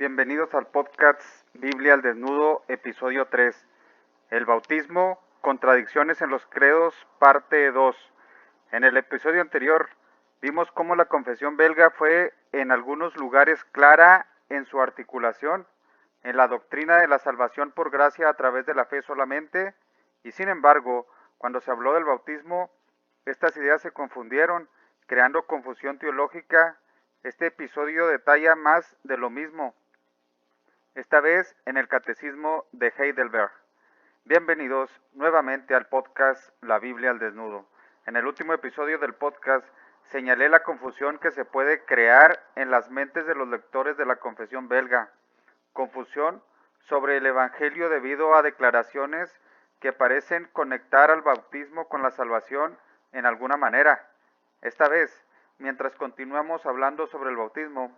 Bienvenidos al podcast Biblia al Desnudo, episodio 3. El bautismo, contradicciones en los credos, parte 2. En el episodio anterior vimos cómo la confesión belga fue en algunos lugares clara en su articulación, en la doctrina de la salvación por gracia a través de la fe solamente, y sin embargo, cuando se habló del bautismo, estas ideas se confundieron, creando confusión teológica. Este episodio detalla más de lo mismo, esta vez en el Catecismo de Heidelberg. Bienvenidos nuevamente al podcast La Biblia al Desnudo. En el último episodio del podcast señalé la confusión que se puede crear en las mentes de los lectores de la confesión belga. Confusión sobre el Evangelio debido a declaraciones que parecen conectar al bautismo con la salvación en alguna manera. Esta vez, mientras continuamos hablando sobre el bautismo,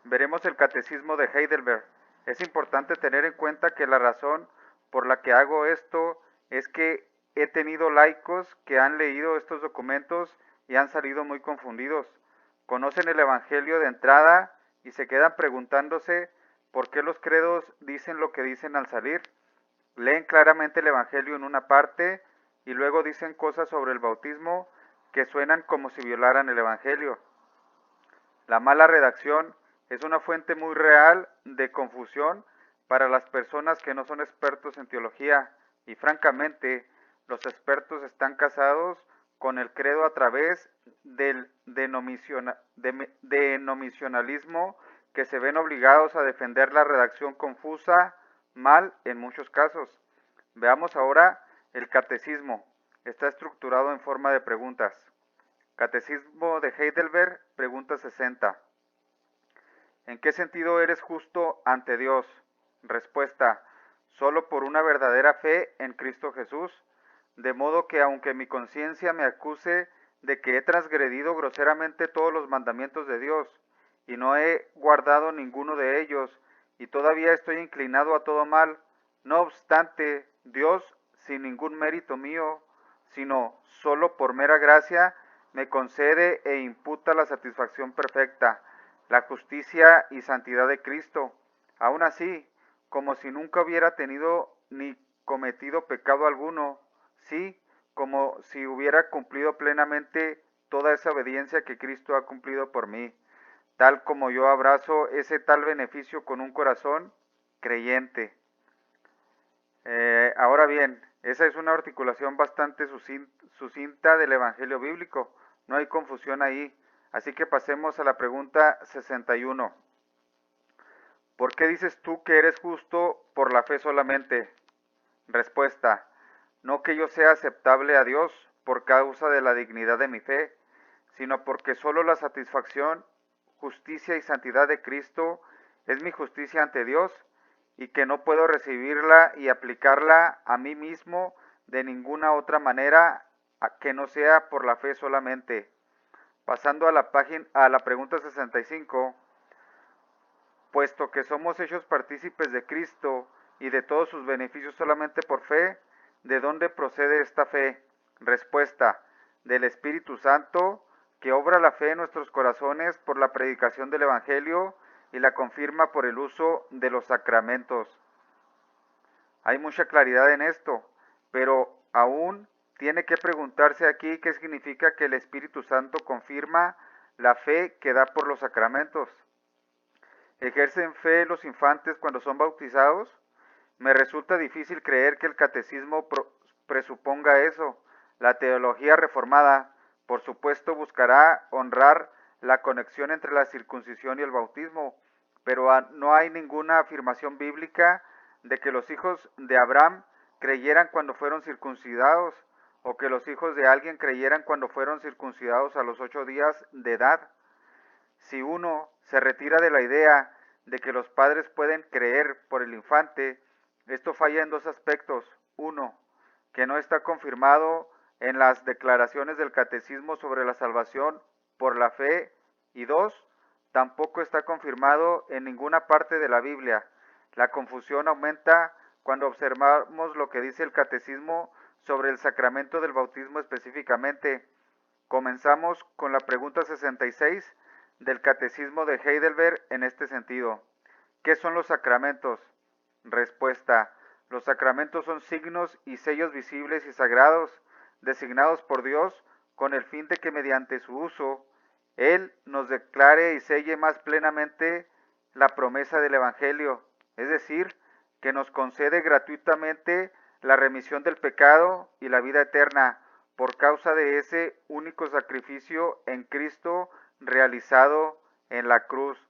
veremos el Catecismo de Heidelberg. Es importante tener en cuenta que la razón por la que hago esto es que he tenido laicos que han leído estos documentos y han salido muy confundidos. Conocen el Evangelio de entrada y se quedan preguntándose por qué los credos dicen lo que dicen al salir. Leen claramente el Evangelio en una parte y luego dicen cosas sobre el bautismo que suenan como si violaran el Evangelio. La mala redacción es una fuente muy real de confusión para las personas que no son expertos en teología y francamente los expertos están casados con el credo a través del denominacionalismo que se ven obligados a defender la redacción confusa, mal en muchos casos. Veamos ahora el catecismo. Está estructurado en forma de preguntas. Catecismo de Heidelberg, pregunta 60. ¿En qué sentido eres justo ante Dios? Respuesta: solo por una verdadera fe en Cristo Jesús, de modo que aunque mi conciencia me acuse de que he transgredido groseramente todos los mandamientos de Dios, y no he guardado ninguno de ellos, y todavía estoy inclinado a todo mal, no obstante, Dios, sin ningún mérito mío, sino solo por mera gracia, me concede e imputa la satisfacción perfecta, la justicia y santidad de Cristo. Aún así, como si nunca hubiera tenido ni cometido pecado alguno, sí, como si hubiera cumplido plenamente toda esa obediencia que Cristo ha cumplido por mí, tal como yo abrazo ese tal beneficio con un corazón creyente. Ahora bien, esa es una articulación bastante sucinta del Evangelio bíblico, no hay confusión ahí. Así que pasemos a la pregunta 61. ¿Por qué dices tú que eres justo por la fe solamente? Respuesta: no que yo sea aceptable a Dios por causa de la dignidad de mi fe, sino porque solo la satisfacción, justicia y santidad de Cristo es mi justicia ante Dios, y que no puedo recibirla y aplicarla a mí mismo de ninguna otra manera que no sea por la fe solamente. Pasando a la pregunta 65, puesto que somos hechos partícipes de Cristo y de todos sus beneficios solamente por fe, ¿de dónde procede esta fe? Respuesta: del Espíritu Santo, que obra la fe en nuestros corazones por la predicación del Evangelio y la confirma por el uso de los sacramentos. Hay mucha claridad en esto, pero aún tiene que preguntarse aquí qué significa que el Espíritu Santo confirma la fe que da por los sacramentos. ¿Ejercen fe los infantes cuando son bautizados? Me resulta difícil creer que el catecismo presuponga eso. La teología reformada, por supuesto, buscará honrar la conexión entre la circuncisión y el bautismo, pero no hay ninguna afirmación bíblica de que los hijos de Abraham creyeran cuando fueron circuncidados, o que los hijos de alguien creyeran cuando fueron circuncidados a los 8 días de edad. Si uno se retira de la idea de que los padres pueden creer por el infante, esto falla en dos aspectos. Uno, que no está confirmado en las declaraciones del catecismo sobre la salvación por la fe, y dos, tampoco está confirmado en ninguna parte de la Biblia. La confusión aumenta cuando observamos lo que dice el catecismo sobre el sacramento del bautismo específicamente. Comenzamos con la pregunta 66 del Catecismo de Heidelberg en este sentido. ¿Qué son los sacramentos? Respuesta. Los sacramentos son signos y sellos visibles y sagrados, designados por Dios con el fin de que mediante su uso, Él nos declare y selle más plenamente la promesa del Evangelio, es decir, que nos concede gratuitamente la remisión del pecado y la vida eterna por causa de ese único sacrificio en Cristo realizado en la cruz.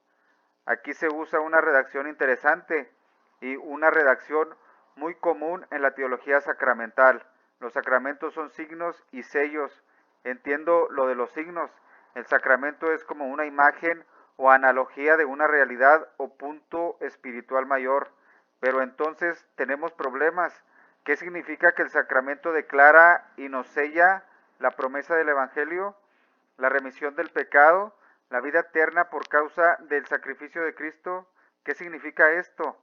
Aquí se usa una redacción interesante y una redacción muy común en la teología sacramental. Los sacramentos son signos y sellos. Entiendo lo de los signos. El sacramento es como una imagen o analogía de una realidad o punto espiritual mayor. Pero entonces tenemos problemas. ¿Qué significa que el sacramento declara y nos sella la promesa del Evangelio, la remisión del pecado, la vida eterna por causa del sacrificio de Cristo? ¿Qué significa esto?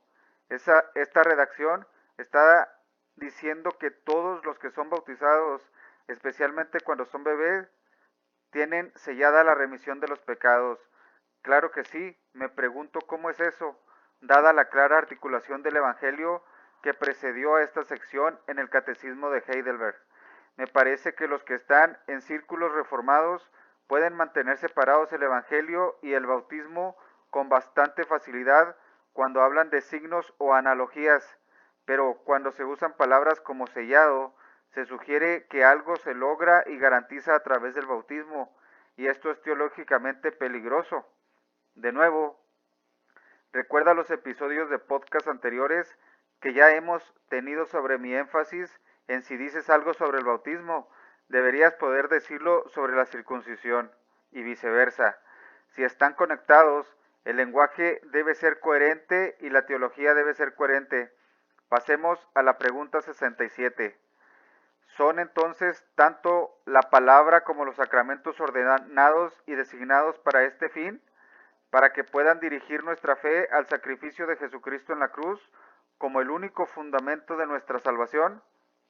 Esta redacción está diciendo que todos los que son bautizados, especialmente cuando son bebés, tienen sellada la remisión de los pecados. Claro que sí, me pregunto cómo es eso, dada la clara articulación del Evangelio que precedió a esta sección en el Catecismo de Heidelberg. Me parece que los que están en círculos reformados pueden mantener separados el Evangelio y el bautismo con bastante facilidad cuando hablan de signos o analogías, pero cuando se usan palabras como sellado, se sugiere que algo se logra y garantiza a través del bautismo, y esto es teológicamente peligroso. De nuevo, recuerda los episodios de podcast anteriores que ya hemos tenido sobre mi énfasis en si dices algo sobre el bautismo, deberías poder decirlo sobre la circuncisión y viceversa. Si están conectados, el lenguaje debe ser coherente y la teología debe ser coherente. Pasemos a la pregunta 67. ¿Son entonces tanto la palabra como los sacramentos ordenados y designados para este fin, para que puedan dirigir nuestra fe al sacrificio de Jesucristo en la cruz como el único fundamento de nuestra salvación?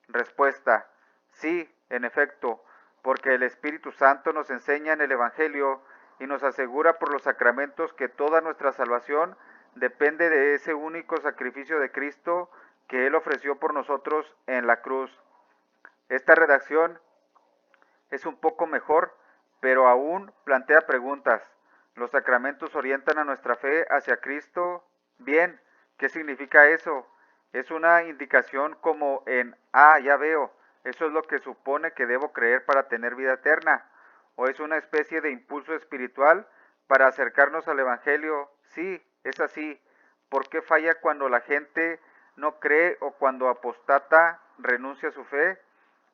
Respuesta: sí, en efecto, porque el Espíritu Santo nos enseña en el Evangelio y nos asegura por los sacramentos que toda nuestra salvación depende de ese único sacrificio de Cristo que Él ofreció por nosotros en la cruz. Esta redacción es un poco mejor, pero aún plantea preguntas. ¿Los sacramentos orientan a nuestra fe hacia Cristo? Bien, ¿qué significa eso? ¿Es una indicación como en, ya veo, eso es lo que supone que debo creer para tener vida eterna? ¿O es una especie de impulso espiritual para acercarnos al Evangelio? Sí, es así. ¿Por qué falla cuando la gente no cree o cuando apostata, renuncia a su fe?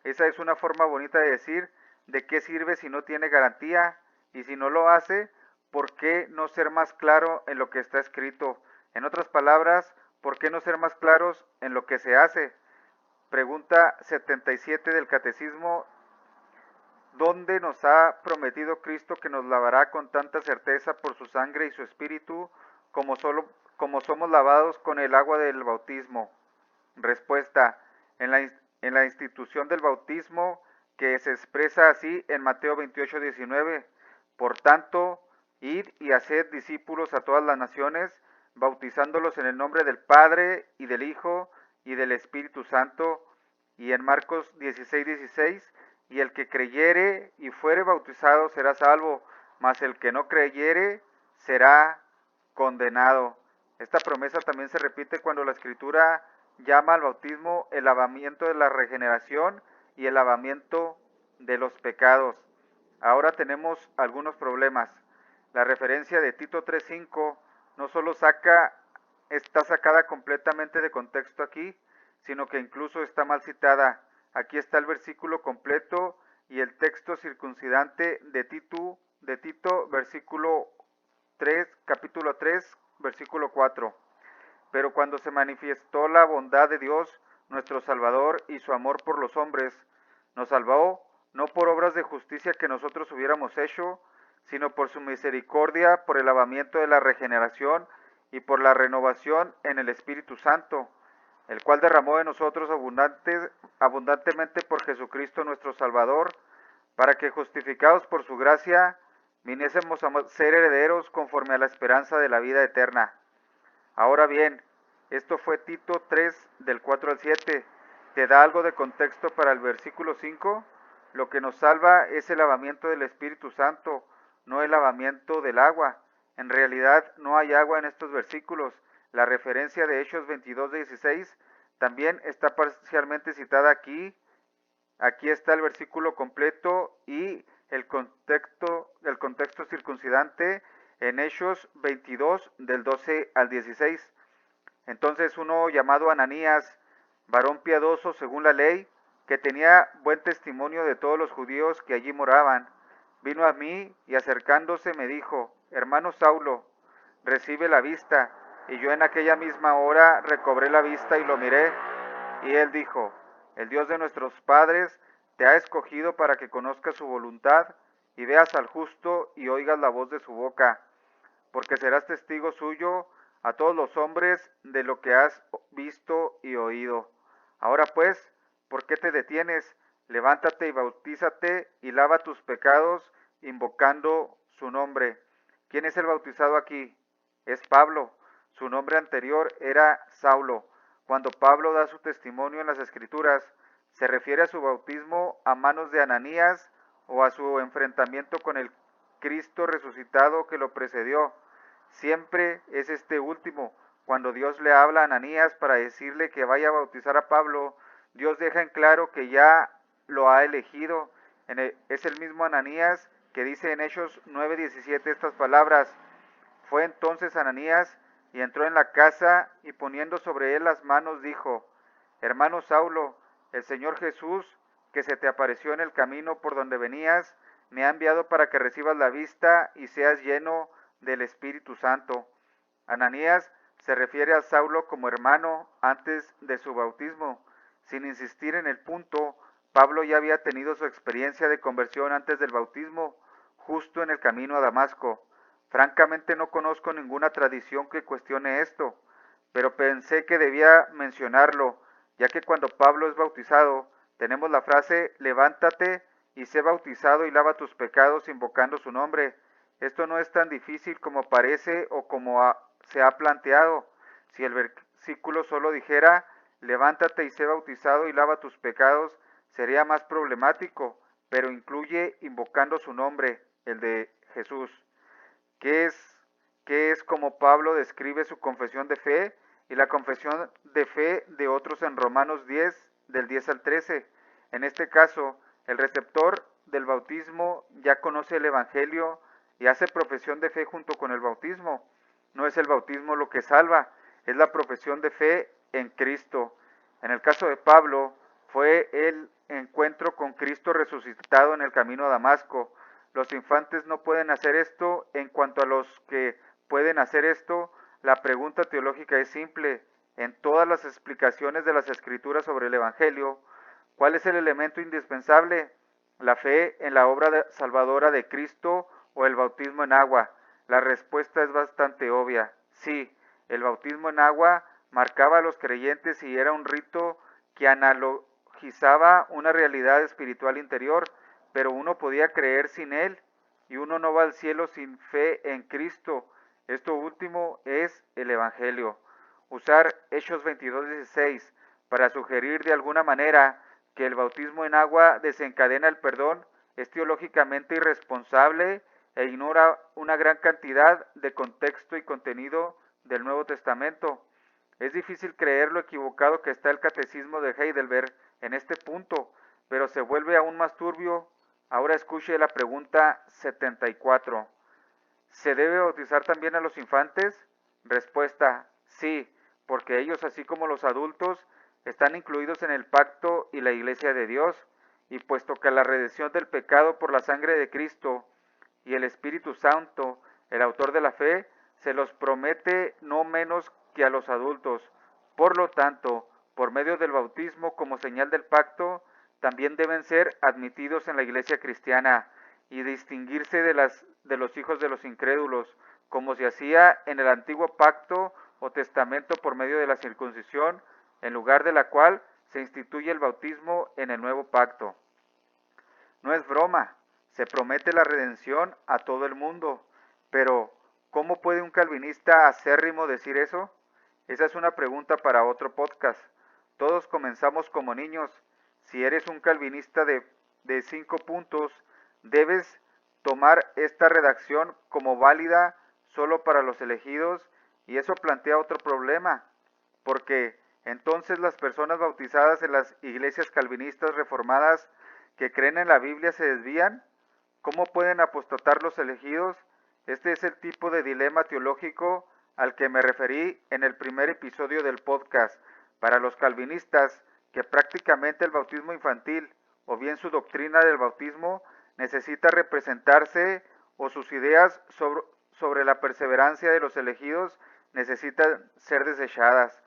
Esa es una forma bonita de decir de qué sirve si no tiene garantía, y si no lo hace, ¿por qué no ser más claro en lo que está escrito? En otras palabras, ¿por qué no ser más claros en lo que se hace? Pregunta 77 del Catecismo: ¿dónde nos ha prometido Cristo que nos lavará con tanta certeza por su sangre y su espíritu como somos lavados con el agua del bautismo? Respuesta: en la institución del bautismo, que se expresa así en Mateo 28:19. Por tanto, id y haced discípulos a todas las naciones, bautizándolos en el nombre del Padre y del Hijo y del Espíritu Santo. Y en Marcos 16:16, y el que creyere y fuere bautizado será salvo, mas el que no creyere será condenado. Esta promesa también se repite cuando la Escritura llama al bautismo el lavamiento de la regeneración y el lavamiento de los pecados. Ahora tenemos algunos problemas. La referencia de Tito 3:5 no solo está sacada completamente de contexto aquí, sino que incluso está mal citada. Aquí está el versículo completo y el texto circuncidante de Tito, versículo 3, capítulo 3, versículo 4. Pero cuando se manifestó la bondad de Dios, nuestro Salvador, y su amor por los hombres, nos salvó no por obras de justicia que nosotros hubiéramos hecho, sino por su misericordia, por el lavamiento de la regeneración y por la renovación en el Espíritu Santo, el cual derramó en nosotros abundantemente por Jesucristo nuestro Salvador, para que, justificados por su gracia, viniésemos a ser herederos conforme a la esperanza de la vida eterna. Ahora bien, esto fue Tito 3 del 4 al 7. ¿Te da algo de contexto para el versículo 5? Lo que nos salva es el lavamiento del Espíritu Santo, no el lavamiento del agua. En realidad no hay agua en estos versículos. La referencia de Hechos 22:16 también está parcialmente citada aquí. Aquí está el versículo completo y el contexto circuncidante en Hechos 22 del 12 al 16. Entonces uno llamado Ananías, varón piadoso según la ley, que tenía buen testimonio de todos los judíos que allí moraban, vino a mí y acercándose me dijo, hermano Saulo, recibe la vista. Y yo en aquella misma hora recobré la vista y lo miré. Y él dijo, el Dios de nuestros padres te ha escogido para que conozcas su voluntad y veas al justo y oigas la voz de su boca, porque serás testigo suyo a todos los hombres de lo que has visto y oído. Ahora pues, ¿por qué te detienes? Levántate y bautízate y lava tus pecados invocando su nombre. ¿Quién es el bautizado aquí? Es Pablo. Su nombre anterior era Saulo. Cuando Pablo da su testimonio en las Escrituras, se refiere a su bautismo a manos de Ananías o a su enfrentamiento con el Cristo resucitado que lo precedió. Siempre es este último. Cuando Dios le habla a Ananías para decirle que vaya a bautizar a Pablo, Dios deja en claro que ya lo ha elegido. Es el mismo Ananías que dice en Hechos 9:17 estas palabras. Fue entonces Ananías y entró en la casa y poniendo sobre él las manos dijo, hermano Saulo, el Señor Jesús, que se te apareció en el camino por donde venías, me ha enviado para que recibas la vista y seas lleno del Espíritu Santo. Ananías se refiere a Saulo como hermano antes de su bautismo. Sin insistir en el punto, Pablo ya había tenido su experiencia de conversión antes del bautismo, justo en el camino a Damasco. Francamente no conozco ninguna tradición que cuestione esto, pero pensé que debía mencionarlo, ya que cuando Pablo es bautizado, tenemos la frase, levántate y sé bautizado y lava tus pecados invocando su nombre. Esto no es tan difícil como parece o como se ha planteado. Si el versículo solo dijera, levántate y sé bautizado y lava tus pecados, sería más problemático, pero incluye invocando su nombre, el de Jesús. ¿Qué es como Pablo describe su confesión de fe y la confesión de fe de otros en Romanos 10, del 10 al 13? En este caso, el receptor del bautismo ya conoce el Evangelio y hace profesión de fe junto con el bautismo. No es el bautismo lo que salva, es la profesión de fe en Cristo. En el caso de Pablo, fue el encuentro con Cristo resucitado en el camino a Damasco. Los infantes no pueden hacer esto. En cuanto a los que pueden hacer esto, la pregunta teológica es simple. En todas las explicaciones de las Escrituras sobre el Evangelio, ¿cuál es el elemento indispensable? ¿La fe en la obra salvadora de Cristo o el bautismo en agua? La respuesta es bastante obvia. Sí, el bautismo en agua marcaba a los creyentes y era un rito que analogizaba una realidad espiritual interior, pero uno podía creer sin él y uno no va al cielo sin fe en Cristo. Esto último es el Evangelio. Usar Hechos 22:16 para sugerir de alguna manera que el bautismo en agua desencadena el perdón es teológicamente irresponsable e ignora una gran cantidad de contexto y contenido del Nuevo Testamento. Es difícil creer lo equivocado que está el catecismo de Heidelberg en este punto, pero se vuelve aún más turbio. Ahora escuche la pregunta 74. ¿Se debe bautizar también a los infantes? Respuesta, sí, porque ellos, así como los adultos, están incluidos en el pacto y la iglesia de Dios, y puesto que la redención del pecado por la sangre de Cristo y el Espíritu Santo, el autor de la fe, se los promete no menos que a los adultos. Por lo tanto, por medio del bautismo como señal del pacto, también deben ser admitidos en la iglesia cristiana y distinguirse de los hijos de los incrédulos, como se hacía en el antiguo pacto o testamento por medio de la circuncisión, en lugar de la cual se instituye el bautismo en el nuevo pacto. No es broma, se promete la redención a todo el mundo, pero ¿cómo puede un calvinista acérrimo decir eso? Esa es una pregunta para otro podcast. Todos comenzamos como niños. Si eres un calvinista de 5 puntos, debes tomar esta redacción como válida solo para los elegidos, y eso plantea otro problema, porque entonces las personas bautizadas en las iglesias calvinistas reformadas que creen en la Biblia se desvían. ¿Cómo pueden apostatar los elegidos? Este es el tipo de dilema teológico al que me referí en el primer episodio del podcast. Para los calvinistas, que prácticamente el bautismo infantil o bien su doctrina del bautismo necesita representarse, o sus ideas sobre la perseverancia de los elegidos necesitan ser desechadas.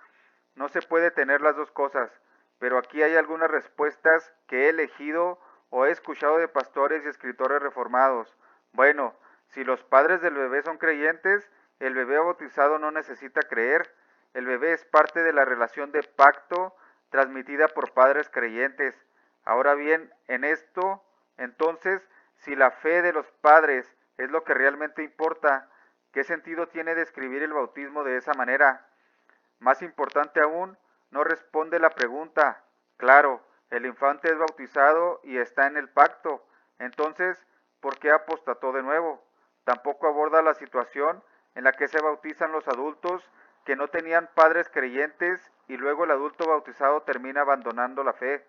No se puede tener las dos cosas, pero aquí hay algunas respuestas que he elegido o he escuchado de pastores y escritores reformados. Bueno, si los padres del bebé son creyentes, el bebé bautizado no necesita creer. El bebé es parte de la relación de pacto transmitida por padres creyentes. Ahora bien, en esto, entonces, si la fe de los padres es lo que realmente importa, ¿qué sentido tiene describir el bautismo de esa manera? Más importante aún, no responde la pregunta. Claro, el infante es bautizado y está en el pacto. Entonces, ¿por qué apostató de nuevo? Tampoco aborda la situación en la que se bautizan los adultos que no tenían padres creyentes y luego el adulto bautizado termina abandonando la fe.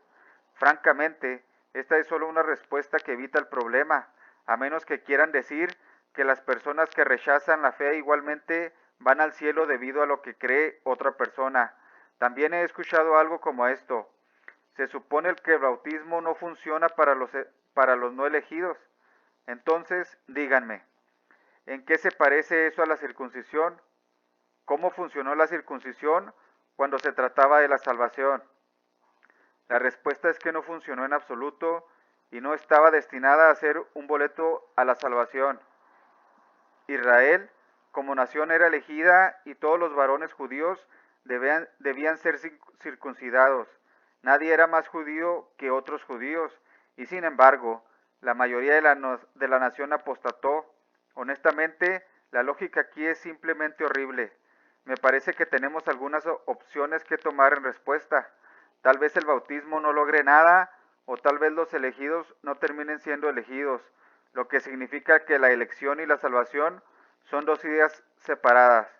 Francamente, esta es solo una respuesta que evita el problema, a menos que quieran decir que las personas que rechazan la fe igualmente van al cielo debido a lo que cree otra persona. También he escuchado algo como esto: se supone que el bautismo no funciona para los no elegidos. Entonces, díganme, ¿en qué se parece eso a la circuncisión? ¿Cómo funcionó la circuncisión cuando se trataba de la salvación? La respuesta es que no funcionó en absoluto y no estaba destinada a ser un boleto a la salvación. Israel, como nación, era elegida y todos los varones judíos debían ser circuncidados. Nadie era más judío que otros judíos, y sin embargo, la mayoría de la nación apostató. Honestamente, la lógica aquí es simplemente horrible. Me parece que tenemos algunas opciones que tomar en respuesta. Tal vez el bautismo no logre nada, o tal vez los elegidos no terminen siendo elegidos, lo que significa que la elección y la salvación son dos ideas separadas.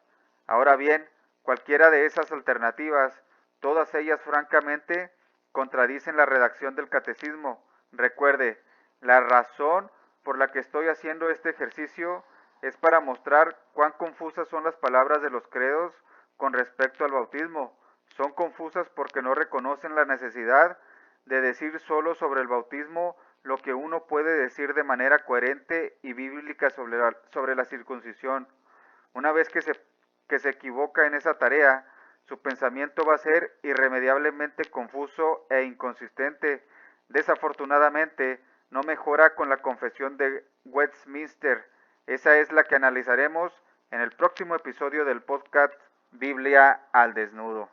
Ahora bien, cualquiera de esas alternativas, todas ellas francamente, contradicen la redacción del catecismo. Recuerde, la razón por la que estoy haciendo este ejercicio es para mostrar cuán confusas son las palabras de los credos con respecto al bautismo. Son confusas porque no reconocen la necesidad de decir solo sobre el bautismo lo que uno puede decir de manera coherente y bíblica sobre la circuncisión. Una vez que se equivoca en esa tarea, su pensamiento va a ser irremediablemente confuso e inconsistente. Desafortunadamente, no mejora con la confesión de Westminster. Esa es la que analizaremos en el próximo episodio del podcast Biblia al Desnudo.